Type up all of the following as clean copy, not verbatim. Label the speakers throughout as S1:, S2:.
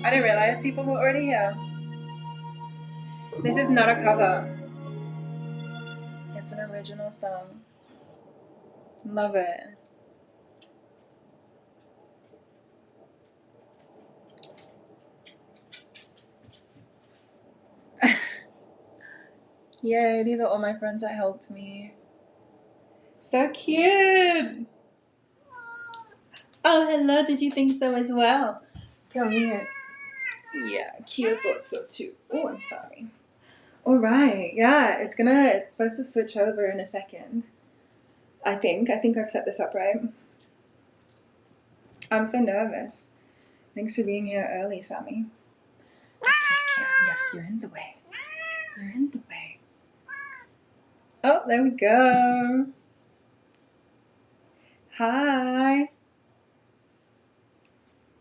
S1: I didn't realize people were already here. This is not a cover. It's an original song. Love it. Yay, these are all my friends that helped me. So cute! Oh, hello, did you think so as well? Come here. Yeah, Kia thought so too. Oh, I'm sorry. Alright, yeah, it's supposed to switch over in a second. I think I've set this up right. I'm so nervous. Thanks for being here early, Sammy. Yes, you're in the way. You're in the way. Oh, there we go. Hi.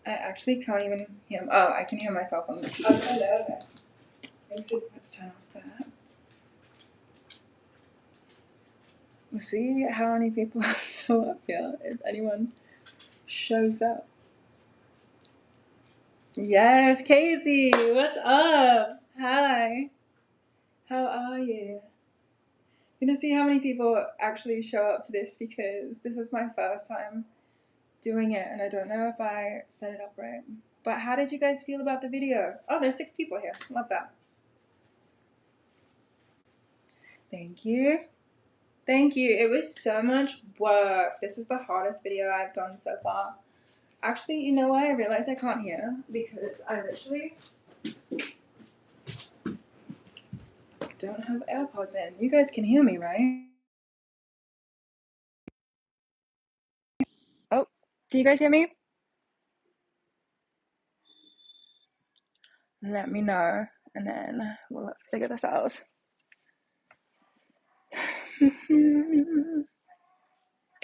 S1: I actually can't even hear. Oh, I can hear myself on the TV. I'm so nervous. Let's turn off that. We'll see how many people show up here, if anyone shows up. Yes, Casey, what's up? Hi. How are you? I'm gonna see how many people actually show up to this because this is my first time doing it and I don't know if I set it up right. But how did you guys feel about the video? Oh, there's 6 people here. Love that. Thank you. Thank you. It was so much work. This is the hardest video I've done so far. Actually, you know what? I realized I can't hear because I literally don't have AirPods in. You guys can hear me, right? Oh, can you guys hear me? Let me know and then we'll figure this out. Oh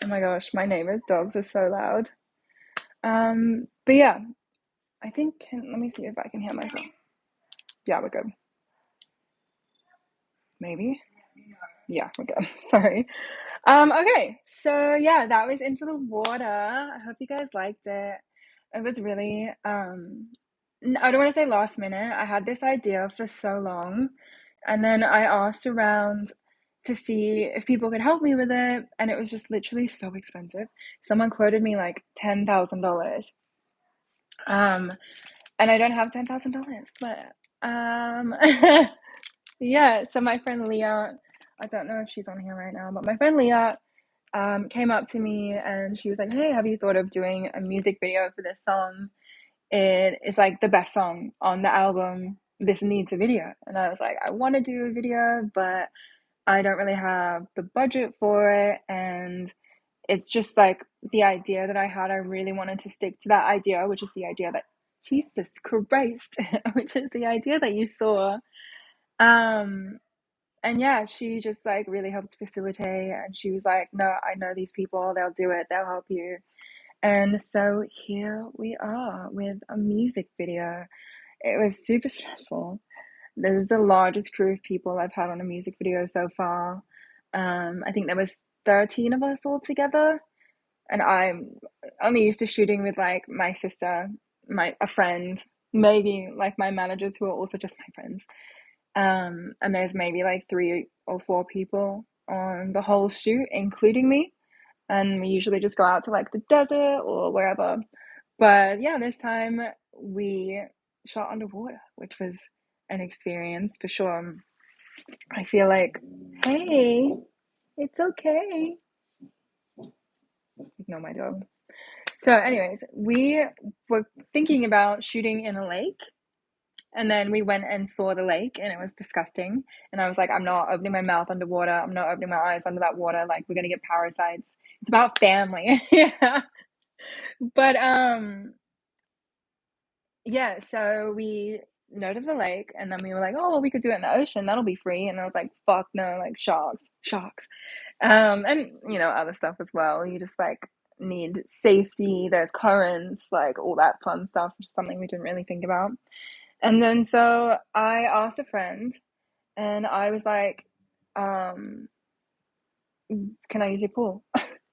S1: my gosh, my neighbor's dogs are so loud. But yeah, I think, let me see if I can hear myself. Yeah, we're good. Maybe? Yeah, we're good. Sorry. Okay, so yeah, that was Into the Water. I hope you guys liked it. It was really, I don't want to say last minute. I had this idea for so long, and then I asked around to see if people could help me with it, and it was just literally so expensive. Someone quoted me like $10,000. And I don't have $10,000, but yeah. So my friend Leah, I don't know if she's on here right now, but my friend Leah came up to me and she was like, "Hey, have you thought of doing a music video for this song? It is like the best song on the album. This needs a video." And I was like, "I want to do a video, but I don't really have the budget for it." And it's just like the idea that I had, I really wanted to stick to that idea, which is the idea that, Jesus Christ, which is the idea that you saw. Um, and yeah, she just like really helped facilitate, and she was like, "No, I know these people, they'll do it, they'll help you." And so here we are with a music video. It was super stressful. This is the largest crew of people I've had on a music video so far. I think there was 13 of us all together, and I'm only used to shooting with like my sister, a friend, maybe like my managers who are also just my friends. And there's maybe like 3 or 4 people on the whole shoot, including me. And we usually just go out to like the desert or wherever. But yeah, this time we shot underwater, which was an experience for sure. I feel like, hey, it's okay. Ignore my dog. So, anyways, we were thinking about shooting in a lake, and then we went and saw the lake, and it was disgusting. And I was like, I'm not opening my mouth underwater. I'm not opening my eyes under that water. Like, we're gonna get parasites. It's about family. Yeah. But yeah. So we noted the lake, and then we were like, oh, well, we could do it in the ocean. That'll be free. And I was like, fuck no, like sharks, sharks. And other stuff as well. You just like need safety, there's currents, like all that fun stuff, which is something we didn't really think about. And then so I asked a friend and I was like, um, can I use your pool?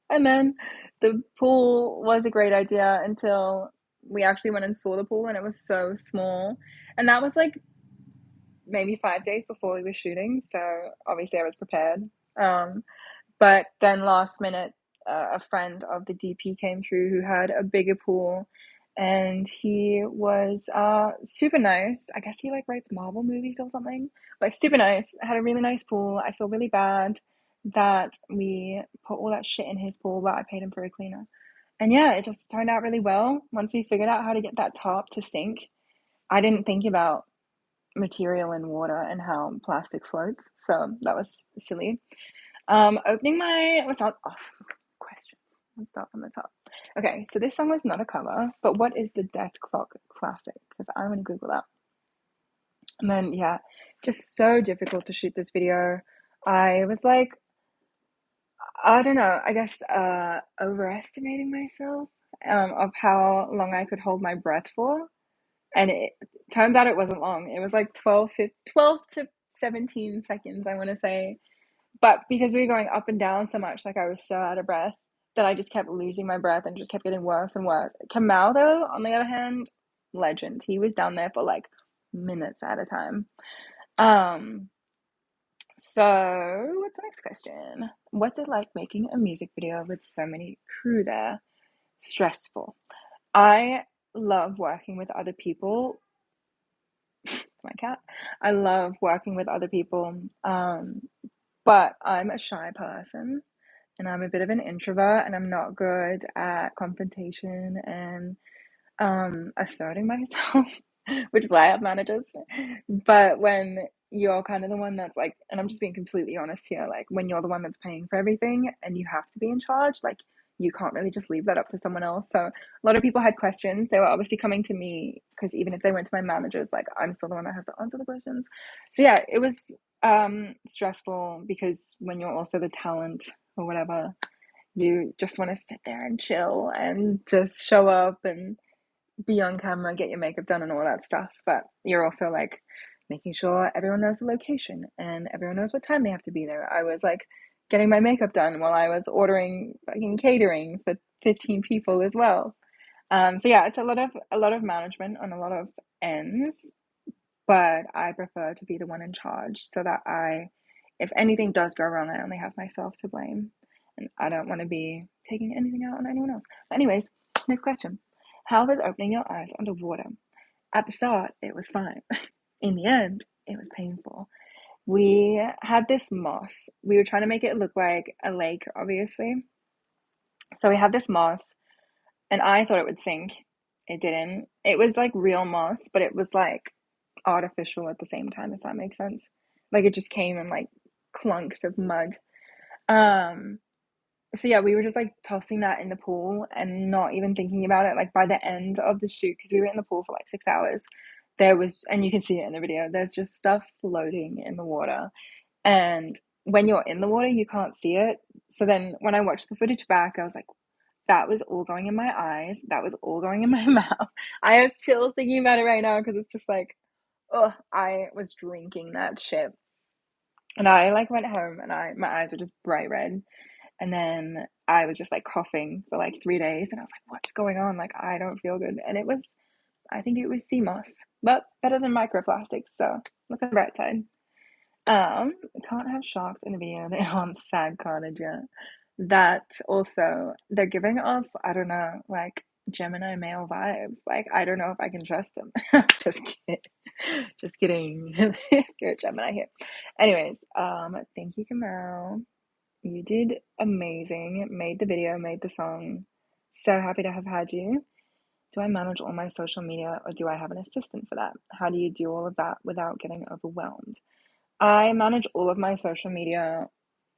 S1: And then the pool was a great idea until we actually went and saw the pool and it was so small. And that was like maybe 5 days before we were shooting. So obviously I was prepared. Um, but then last minute, a friend of the DP came through who had a bigger pool, and he was super nice. I guess he like writes Marvel movies or something. Like super nice. Had a really nice pool. I feel really bad that we put all that shit in his pool, but I paid him for a cleaner. And yeah, it just turned out really well. Once we figured out how to get that top to sink, I didn't think about material in water and how plastic floats. So that was silly. Opening my, let's start off questions. Let's start from the top. Okay, so this song was not a cover, but what is the Death Clock classic? Because I'm gonna Google that. And then yeah, just so difficult to shoot this video. I was like, I don't know, I guess overestimating myself of how long I could hold my breath for. And it turns out it wasn't long. It was like 12 to 17 seconds, I want to say. But because we were going up and down so much, like I was so out of breath that I just kept losing my breath and just kept getting worse and worse. Kamal, though, on the other hand, legend. He was down there for like minutes at a time. Um, so what's the next question? What's it like making a music video with so many crew there? Stressful. I love working with other people. My cat. I love working with other people. But I'm a shy person and I'm a bit of an introvert and I'm not good at confrontation and asserting myself, which is why I have managers. But when you're kind of the one that's like, and I'm just being completely honest here, like when you're the one that's paying for everything and you have to be in charge, like you can't really just leave that up to someone else. So a lot of people had questions. They were obviously coming to me because even if they went to my managers, like I'm still the one that has to answer the questions. So yeah, it was stressful because when you're also the talent or whatever, you just want to sit there and chill and just show up and be on camera, get your makeup done and all that stuff. But you're also like making sure everyone knows the location and everyone knows what time they have to be there. I was like getting my makeup done while I was ordering fucking catering for 15 people as well. So yeah, it's a lot of management on a lot of ends, but I prefer to be the one in charge so that if anything does go wrong, I only have myself to blame. And I don't want to be taking anything out on anyone else. But anyways, next question. How was opening your eyes underwater? At the start, it was fine. In the end, it was painful. We had this moss. We were trying to make it look like a lake, obviously. So we had this moss, and I thought it would sink. It didn't. It was like real moss, but it was like artificial at the same time, if that makes sense. Like it just came in like clunks of mud. Um, so yeah, we were just like tossing that in the pool and not even thinking about it. Like by the end of the shoot, because we were in the pool for like 6 hours, there was, and you can see it in the video, there's just stuff floating in the water. And when you're in the water, you can't see it. So then when I watched the footage back, I was like, that was all going in my eyes. That was all going in my mouth. I have chills thinking about it right now because it's just like, oh, I was drinking that shit. And I like went home and my eyes were just bright red. And then I was just like coughing for like 3 days and I was like, what's going on? Like I don't feel good. And I think it was sea moss, but better than microplastics. So look at the bright side. Can't have sharks in the video. They aren't sad carnage yet. That also, they're giving off, I don't know, like Gemini male vibes. Like, I don't know if I can trust them. Just kidding. Just kidding. You're a Gemini here. Anyways, thank you, Kamal. You did amazing. Made the video, made the song. So happy to have had you. Do I manage all my social media or do I have an assistant for that? How do you do all of that without getting overwhelmed? I manage all of my social media,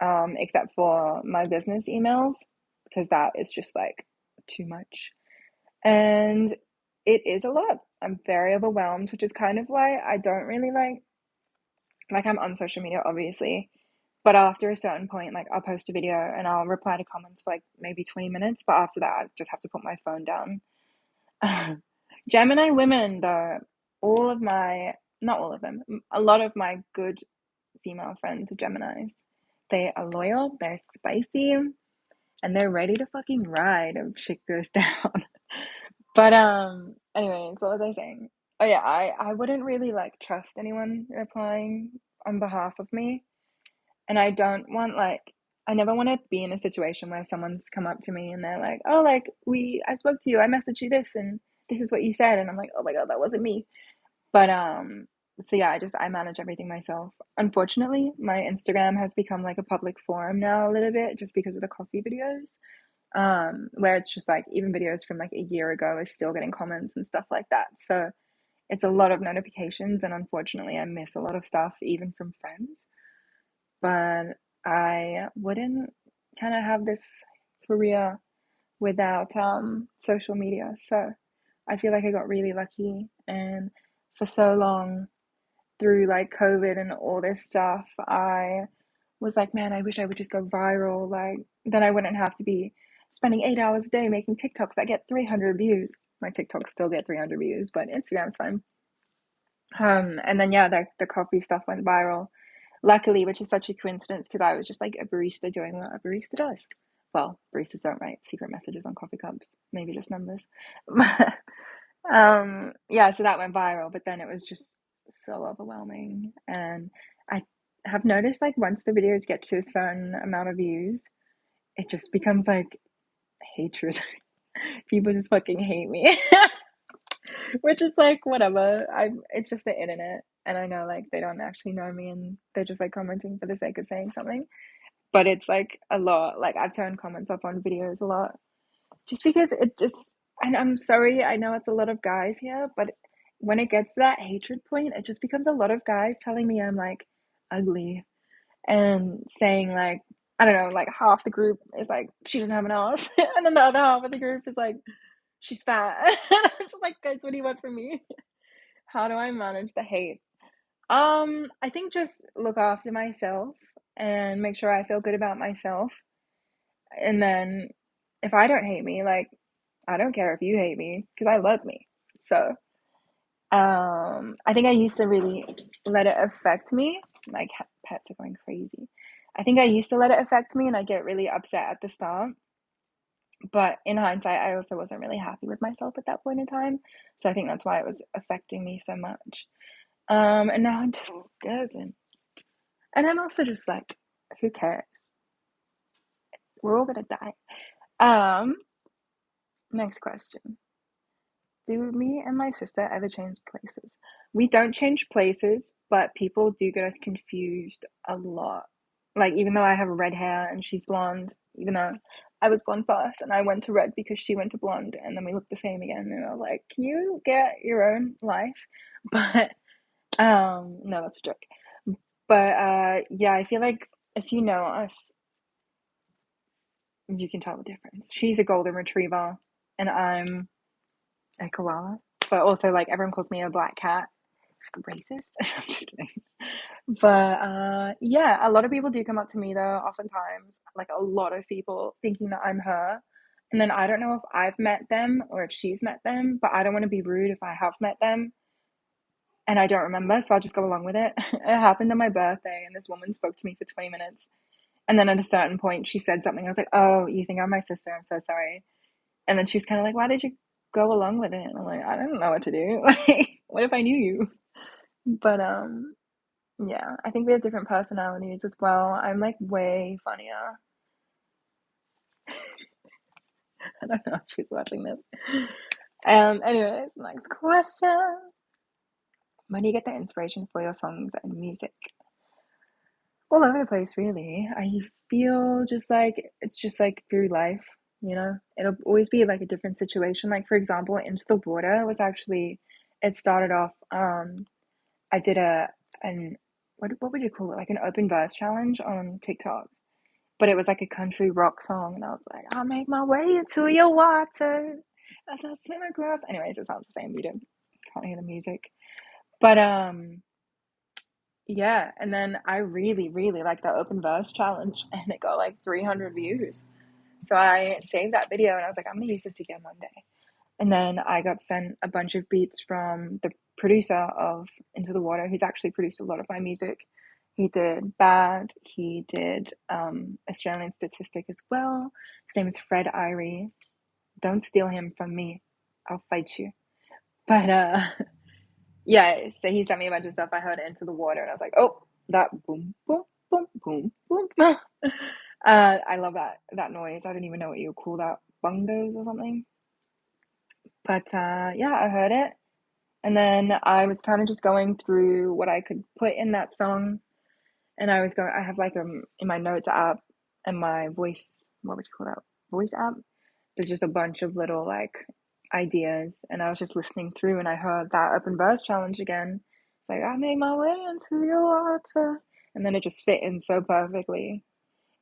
S1: except for my business emails, because that is just like too much. And it is a lot. I'm very overwhelmed, which is kind of why I don't really like I'm on social media, obviously. But after a certain point, like I'll post a video and I'll reply to comments for like maybe 20 minutes. But after that, I just have to put my phone down. Gemini women, though, all of my, not all of them, a lot of my good female friends are Geminis. They are loyal, they're spicy, and they're ready to fucking ride if shit goes down. But anyways, what was I saying? Oh yeah, I wouldn't really like trust anyone replying on behalf of me. And I don't want like I never want to be in a situation where someone's come up to me and they're like, "Oh, like we I spoke to you. I messaged you this and this is what you said." And I'm like, "Oh my God, that wasn't me." But so yeah, I manage everything myself. Unfortunately, my Instagram has become like a public forum now a little bit just because of the coffee videos. Where it's just like even videos from like a year ago is still getting comments and stuff like that. So it's a lot of notifications, and unfortunately, I miss a lot of stuff even from friends. But I wouldn't kind of have this career without social media. So I feel like I got really lucky, and for so long through like COVID and all this stuff, I was like, man, I wish I would just go viral. Like, then I wouldn't have to be spending 8 hours a day making TikToks that get 300 views. My TikToks still get 300 views, but Instagram's fine. And then yeah, the coffee stuff went viral. Luckily, which is such a coincidence because I was just like a barista doing what a barista does. Well, baristas don't write secret messages on coffee cups, maybe just numbers. Yeah, so that went viral, but then it was just so overwhelming. And I have noticed like once the videos get to a certain amount of views, it just becomes like hatred. People just fucking hate me. Which is like whatever. It's just the internet and I know like they don't actually know me and they're just like commenting for the sake of saying something. But it's like a lot. Like I've turned comments off on videos a lot just because it just and I'm sorry, I know it's a lot of guys here, but when it gets to that hatred point, it just becomes a lot of guys telling me I'm like ugly and saying like I don't know, like half the group is like she doesn't have an ass, and then the other half of the group is like she's fat. And I'm just like, guys, what do you want from me? How do I manage the hate? I think just look after myself and make sure I feel good about myself. And then if I don't hate me, like I don't care if you hate me because I love me. So, I think I used to really let it affect me. My pets are going crazy. I think I used to let it affect me and I get really upset at the start. But in hindsight, I also wasn't really happy with myself at that point in time. So I think that's why it was affecting me so much. And now it just doesn't. And I'm also just like, who cares? We're all gonna die. Um, Next question. Do me and my sister ever change places? We don't change places, but people do get us confused a lot. Like, even though I have red hair and she's blonde, even though I was blonde first and I went to red because she went to blonde, and then we looked the same again. And I was like, can you get your own life? But, no, that's a joke. But, yeah, I feel like if you know us, you can tell the difference. She's a golden retriever, and I'm a koala. But also, like, everyone calls me a black cat. Racist. I'm just kidding. But yeah, a lot of people do come up to me though, oftentimes, like a lot of people thinking that I'm her. And then I don't know if I've met them or if she's met them, but I don't want to be rude if I have met them and I don't remember, so I'll just go along with it. It happened on my birthday, and this woman spoke to me for 20 minutes. And then at a certain point, she said something. I was like, "Oh, you think I'm my sister? I'm so sorry." And then she was kind of like, "Why did you go along with it?" And I'm like, "I don't know what to do. Like, what if I knew you?" But yeah, I think we have different personalities as well. I'm like way funnier. I don't know if she's watching this. Anyways, next question. When do you get the inspiration for your songs and music? All over the place, really. I feel just like it's just like through life, you know? It'll always be like a different situation. Like for example, Into the Water was actually it started off I did a an what would you call it? Like an open verse challenge on TikTok. But it was like a country rock song, and I was like, I'll make my way into your water as I swim across. Anyways, it sounds the same. You don't can't hear the music, but yeah. And then I really, really like the open verse challenge, and it got like 300 views. So I saved that video, and I was like, I'm gonna use this again one day. And then I got sent a bunch of beats from the producer of Into the Water, who's actually produced a lot of my music. He did Bad, he did Australian Statistic as well. His name is Fred Irie. Don't steal him from me. I'll fight you. But yeah, so he sent me a bunch of stuff. I heard Into the Water, and I was like, oh, that boom, boom, boom, boom, boom. I love that noise. I don't even know what you would call that, bongos or something. But yeah, I heard it, and then I was kind of just going through what I could put in that song, and I was going. I have like in my notes app and my voice. What would you call that? Voice app. There's just a bunch of little like ideas, and I was just listening through, and I heard that open verse challenge again. It's like I made my way into your water, and then it just fit in so perfectly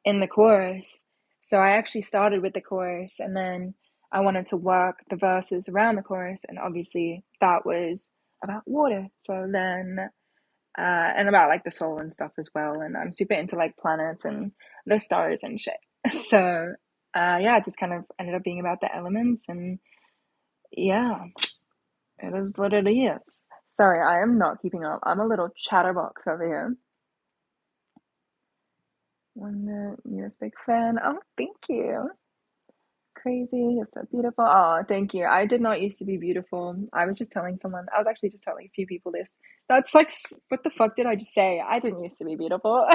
S1: in the chorus. So I actually started with the chorus, and then I wanted to work the verses around the chorus, and obviously that was about water. So then and about like the soul and stuff as well. And I'm super into like planets and the stars and shit. So yeah, it just kind of ended up being about the elements, and yeah, it is what it is. Sorry, I am not keeping up. I'm a little chatterbox over here. One the newest big fan. Oh, thank you. Crazy, you're so beautiful. Oh, thank you. I did not used to be beautiful. I was just telling someone, I was actually just telling a few people this. That's like, what the fuck did I just say? I didn't used to be beautiful.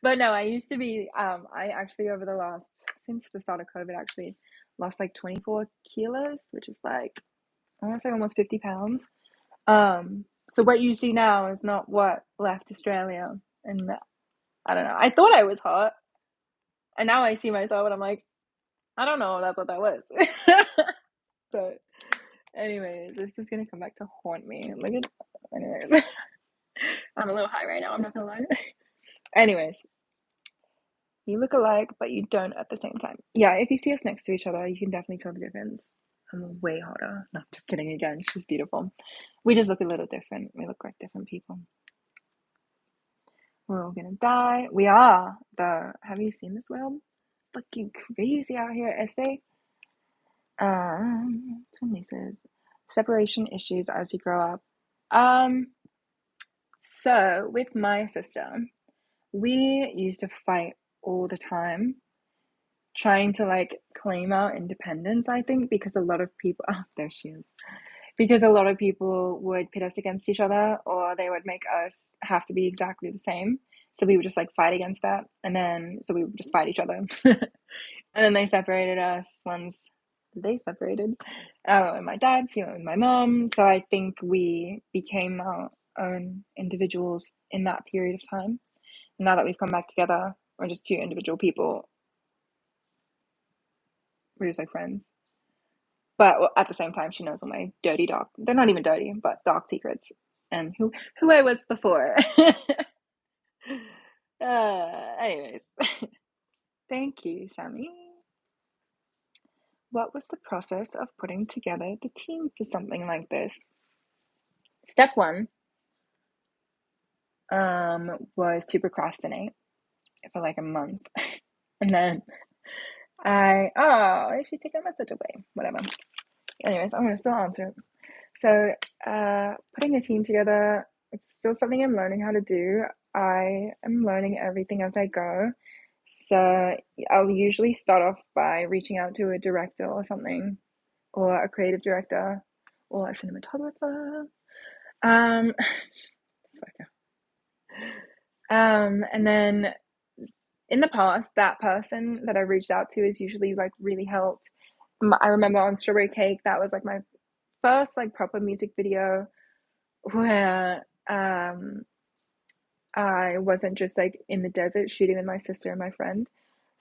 S1: But no, I used to be, I actually over the last, since the start of COVID, actually lost like 24 kilos, which is like, I want to say almost 50 pounds. So what you see now is not what left Australia. And I don't know. I thought I was hot. And now I see myself and I'm like, I don't know if that's what that was. But anyways, this is gonna come back to haunt me. Look at, anyways, I'm a little high right now. I'm not gonna lie. Anyways, you look alike, but you don't at the same time. Yeah, if you see us next to each other, you can definitely tell the difference. I'm way hotter. No, just kidding again. She's beautiful. We just look a little different. We look like different people. We're all gonna die. We are, though. Have you seen this world? Fucking crazy out here, Estee. 20 says separation issues as you grow up. Um, so with my sister, we used to fight all the time, trying to like claim our independence, I think, because a lot of people, oh, there she is. Because a lot of people would pit us against each other, or they would make us have to be exactly the same. So we would just like fight against that. And then, so we would just fight each other. And then they separated us once they separated. I went with my dad, she went with my mom. So I think we became our own individuals in that period of time. Now that we've come back together, we're just two individual people. We're just like friends. But at the same time, she knows all my dirty dark. They're not even dirty, but dark secrets, and who I was before. Anyways, thank you, Sammy. What was the process of putting together the team for something like this? Step one was to procrastinate for like a month. And then she took that message away. Whatever. Anyways, I'm gonna still answer it. So, putting a team together, it's still something I'm learning how to do. I am learning everything as I go. So, I'll usually start off by reaching out to a director or something, or a creative director, or a cinematographer. Um, and then in the past, that person that I reached out to is usually like really helped. I remember on Strawberry Cake, that was like my first like proper music video where I wasn't just like in the desert shooting with my sister and my friend.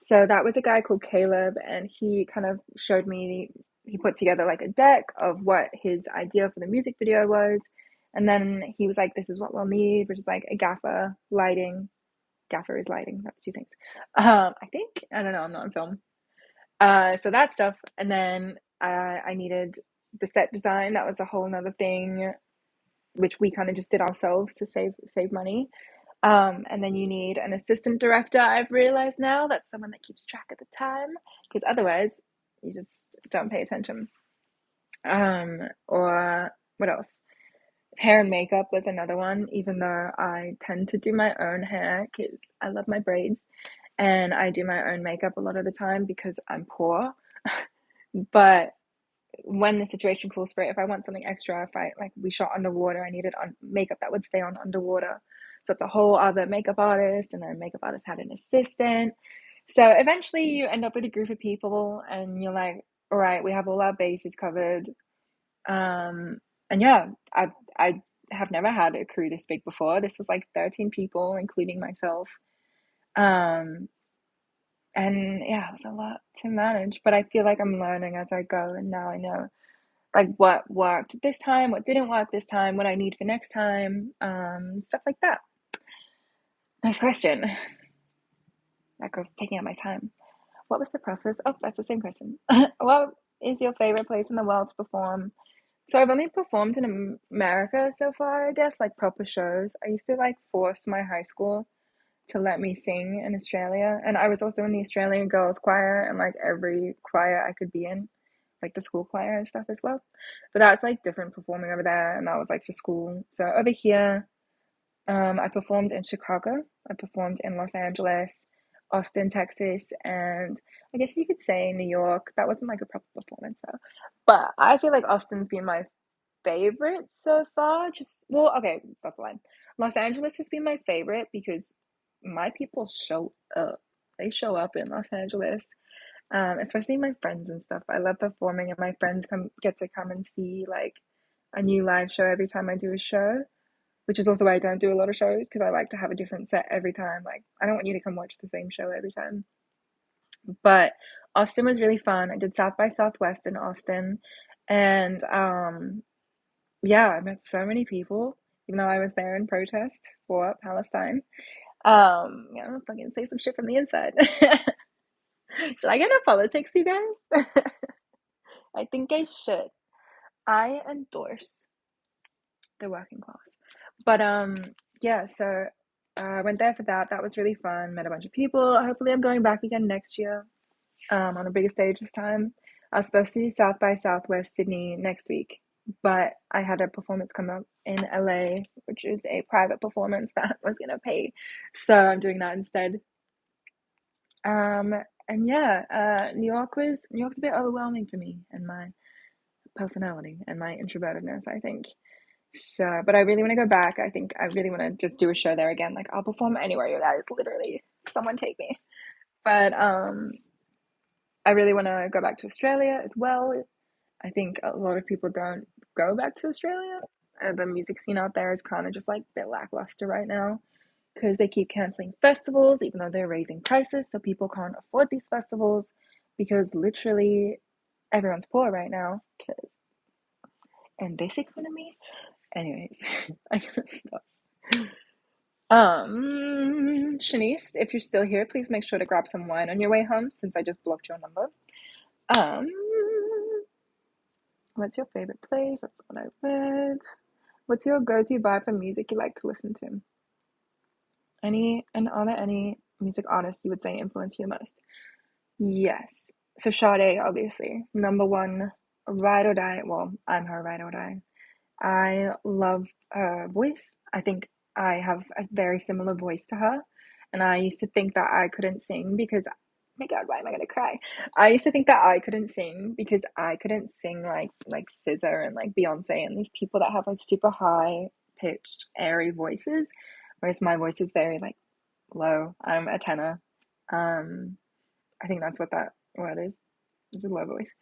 S1: So that was a guy called Caleb, and he kind of showed me, he put together like a deck of what his idea for the music video was. And then he was like, this is what we'll need, which is like a gaffer, lighting. Gaffer is lighting, that's two things. I think, I don't know, I'm not in film. So that stuff. And then I needed the set design. That was a whole nother thing, which we kind of just did ourselves to save money. And then you need an assistant director. I've realized now that's someone that keeps track of the time, because otherwise you just don't pay attention. Or what else? Hair and makeup was another one, even though I tend to do my own hair because I love my braids, and I do my own makeup a lot of the time because I'm poor. But when the situation calls for it, if I want something extra, if I like we shot underwater, I needed makeup that would stay on underwater. So it's a whole other makeup artist, and then makeup artist had an assistant. So eventually you end up with a group of people and you're like, all right, we have all our bases covered. Um, and yeah, I have never had a crew this big before. This was like 13 people, including myself. Um, and yeah, it was a lot to manage, but I feel like I'm learning as I go, and now I know like what worked this time, what didn't work this time, what I need for next time, stuff like that. Next question. That girl's taking up my time. What was the process? Oh, that's the same question. What is your favorite place in the world to perform? So I've only performed in America so far, I guess, like proper shows. I used to like force my high school to let me sing in Australia, and I was also in the Australian Girls Choir and like every choir I could be in, like the school choir and stuff as well. But that's like different performing over there, and that was like for school. So over here, I performed in Chicago. I performed in Los Angeles, Austin, Texas, and I guess you could say New York. That wasn't like a proper performance though. But I feel like Austin's been my favorite so far. Just well, okay, that's a lie. Los Angeles has been my favorite because my people show up. They show up in Los Angeles. Especially my friends and stuff. I love performing, and my friends come get to come and see like a new live show every time I do a show, which is also why I don't do a lot of shows because I like to have a different set every time. Like, I don't want you to come watch the same show every time. But Austin was really fun. I did South by Southwest in Austin, and yeah, I met so many people, even though I was there in protest for Palestine. Yeah, I'm gonna fucking say some shit from the inside. Should I get into politics, you guys? I think I should. I endorse the working class. But yeah, so I went there for that. That was really fun. Met a bunch of people. Hopefully, I'm going back again next year. On a bigger stage this time. I was supposed to do South by Southwest Sydney next week, but I had a performance come up in LA, which is a private performance that was gonna pay. So I'm doing that instead. Um, and yeah, New York's a bit overwhelming for me and my personality and my introvertedness, I think. So, but I really want to go back. I think I really want to just do a show there again. Like I'll perform anywhere, that is literally someone take me. But I really want to go back to Australia as well. I think a lot of people don't go back to Australia. The music scene out there is kind of just like a bit lackluster right now because they keep canceling festivals, even though they're raising prices, so people can't afford these festivals because literally everyone's poor right now. Because in this economy, anyways, I gotta stop. Shanice, if you're still here, please make sure to grab some wine on your way home since I just blocked your number. Um, what's your favorite place? That's what I read. What's your go-to vibe for music you like to listen to? And are there any music artists you would say influence you the most? Yes. So Sade, obviously, number one, ride or die. Well, I'm her ride or die. I love her voice. I think I have a very similar voice to her. And I used to think that I couldn't sing because, oh my God, why am I gonna cry? I used to think that I couldn't sing because I couldn't sing like SZA and like Beyonce and these people that have like super high pitched, airy voices, whereas my voice is very like low. I'm a tenor. Um, I think that's what that word is. It's a low voice.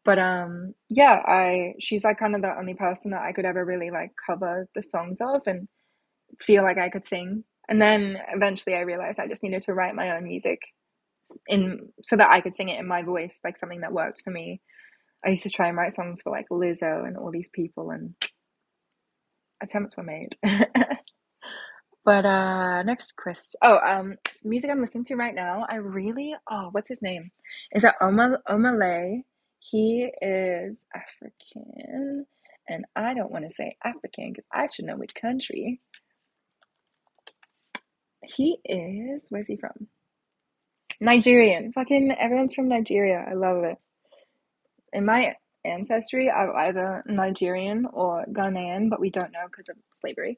S1: But yeah, I she's like kind of the only person that I could ever really like cover the songs of and feel like I could sing. And then eventually I realized I just needed to write my own music in so that I could sing it in my voice, like something that worked for me. I used to try and write songs for like Lizzo and all these people and attempts were made. But next question. Oh, music I'm listening to right now. I really what's his name? Is that Omalay? He is African, and I don't want to say African because I should know which country. He is. Where's he from? Nigerian. Fucking everyone's from Nigeria. I love it. In my ancestry, I'm either Nigerian or Ghanaian, but we don't know because of slavery.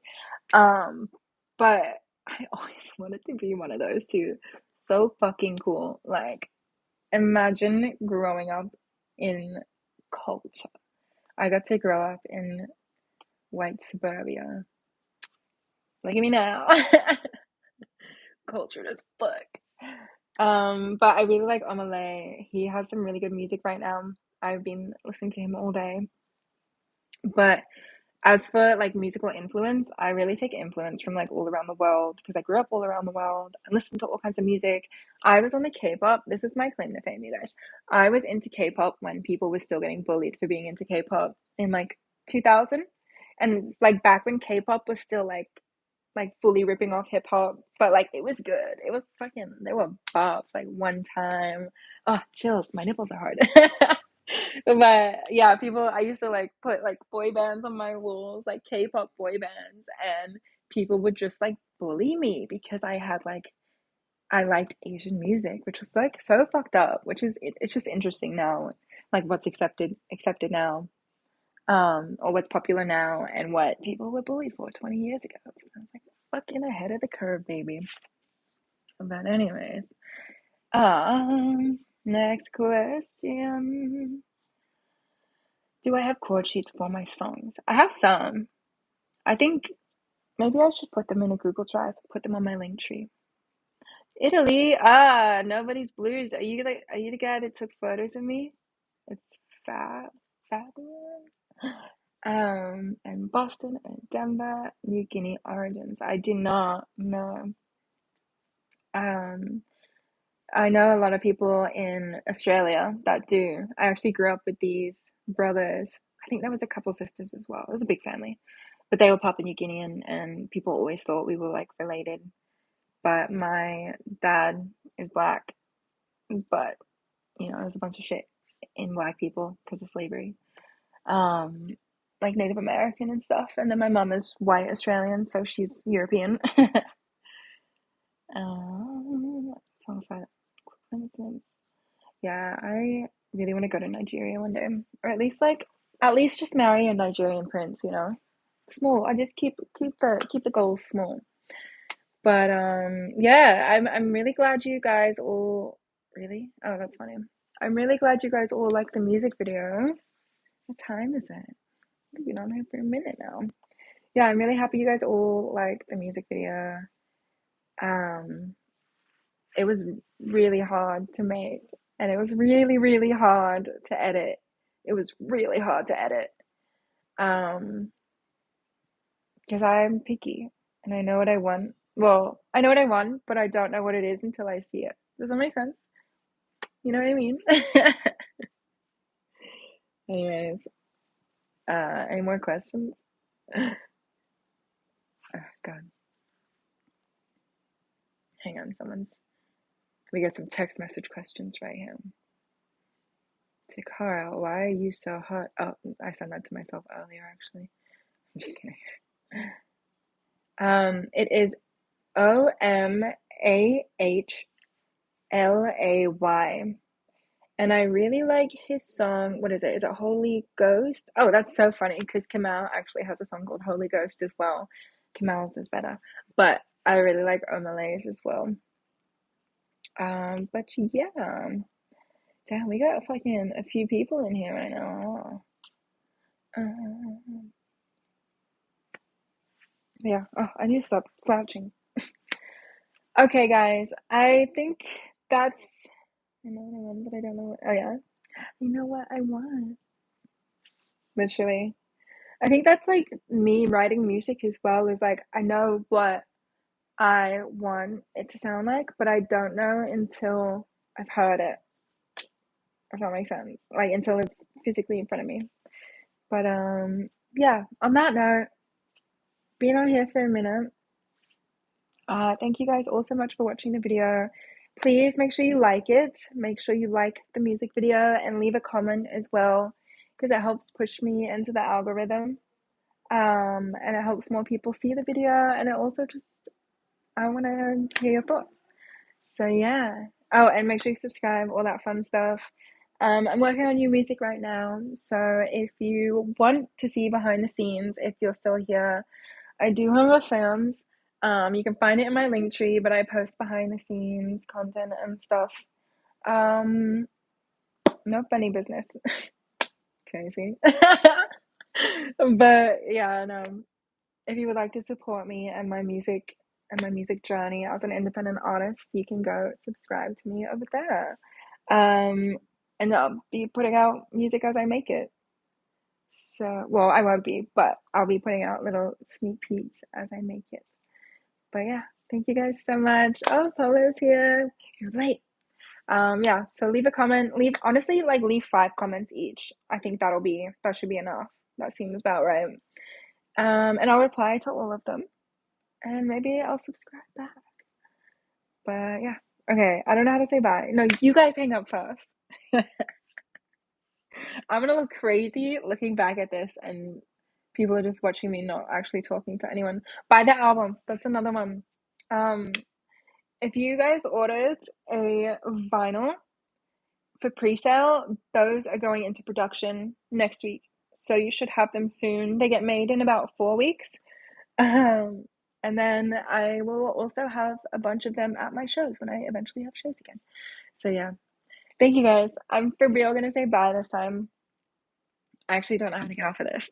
S1: Um, but I always wanted to be one of those two. So fucking cool. Like, imagine growing up in culture. I got to grow up in white suburbia. Look at me now. Cultured as fuck. But I really like Omalay. He has some really good music right now. I've been listening to him all day. But as for like musical influence, I really take influence from like all around the world because I grew up all around the world and listened to all kinds of music. I was on the K-pop. This is my claim to fame, you guys. I was into K-pop when people were still getting bullied for being into K-pop in like 2000. And like back when K-pop was still like fully ripping off hip hop, but like it was good. It was fucking, there were bops like one time. Oh, chills. My nipples are hard. But yeah, people, I used to like put like boy bands on my walls, like K-pop boy bands, and people would just like bully me because I had like I liked Asian music, which was like so fucked up, which is it's just interesting now, like what's accepted now, or what's popular now and what people were bullied for 20 years ago. So I was like fucking ahead of the curve, baby. But anyways, next question. Do I have chord sheets for my songs? I have some. I think maybe I should put them in a Google Drive, put them on my link tree. Italy, nobody's blues. Are you the guy that took photos of me? It's fabulous. And Boston and Denver, New Guinea origins. I did not know. Um, I know a lot of people in Australia that do. I actually grew up with these brothers. I think there was a couple sisters as well. It was a big family, but they were Papua New Guinean, and people always thought we were like related. But my dad is black, but there's a bunch of shit in black people because of slavery, um, like Native American and stuff. And then my mum is white Australian, so she's European. Songs that yeah, I really want to go to Nigeria one day, or at least just marry a Nigerian prince. Small. I just keep the goals small. But yeah, I'm really glad you guys all really. Oh, that's funny. I'm really glad you guys all like the music video. What time is it? We've been on here for a minute now. Yeah, I'm really happy you guys all like the music video. Um, it was really hard to make, and it was really, really hard to edit. It was really hard to edit. Um, because I'm picky and I know what I want. Well, I know what I want, but I don't know what it is until I see it. Does that make sense? You know what I mean? Anyways, any more questions? Oh, God. Hang on, we got some text message questions right here. Takara, why are you so hot? Oh, I said that to myself earlier, actually. I'm just kidding. It is OMAHLAY. And I really like his song. What is it? Is it Holy Ghost? Oh, that's so funny because Kamal actually has a song called Holy Ghost as well. Kamal's is better. But I really like Omalay's as well. But yeah. Damn, we got fucking a few people in here right now. Yeah. Oh, I need to stop slouching. Okay, guys. I think that's. I know what I want, but I don't know what. Oh, yeah. You know what I want. Literally. I think that's like me writing music as well, is like I know what I want it to sound like, but I don't know until I've heard it, if that makes sense. Like until it's physically in front of me. But yeah, on that note, being on here for a minute, thank you guys all so much for watching the video. Please make sure you like it. Make sure you like the music video and leave a comment as well, because it helps push me into the algorithm. And it helps more people see the video, and it also just I want to hear your thoughts. So yeah. Oh, and make sure you subscribe, all that fun stuff. I'm working on new music right now, so if you want to see behind the scenes, if you're still here, I do have a fans. You can find it in my link tree, but I post behind the scenes content and stuff. Um, no funny business. Crazy. But yeah, no. If you would like to support me and my music journey as an independent artist, you can go subscribe to me over there. Um, and I'll be putting out music as I make it. So, well, I won't be, but I'll be putting out little sneak peeks as I make it. But yeah, thank you guys so much. Oh, Polo's here. You're late. Yeah, so leave a comment. Leave honestly, like leave 5 comments each. I think that should be enough. That seems about right. And I'll reply to all of them. And maybe I'll subscribe back. But yeah. Okay, I don't know how to say bye. No, you guys hang up first. I'm gonna look crazy looking back at this and people are just watching me not actually talking to anyone. Buy the album. That's another one. Um, if you guys ordered a vinyl for pre-sale, those are going into production next week. So you should have them soon. They get made in about 4 weeks. Um, and then I will also have a bunch of them at my shows when I eventually have shows again. So yeah. Thank you guys. I'm for real gonna say bye this time. I actually don't know how to get off of this.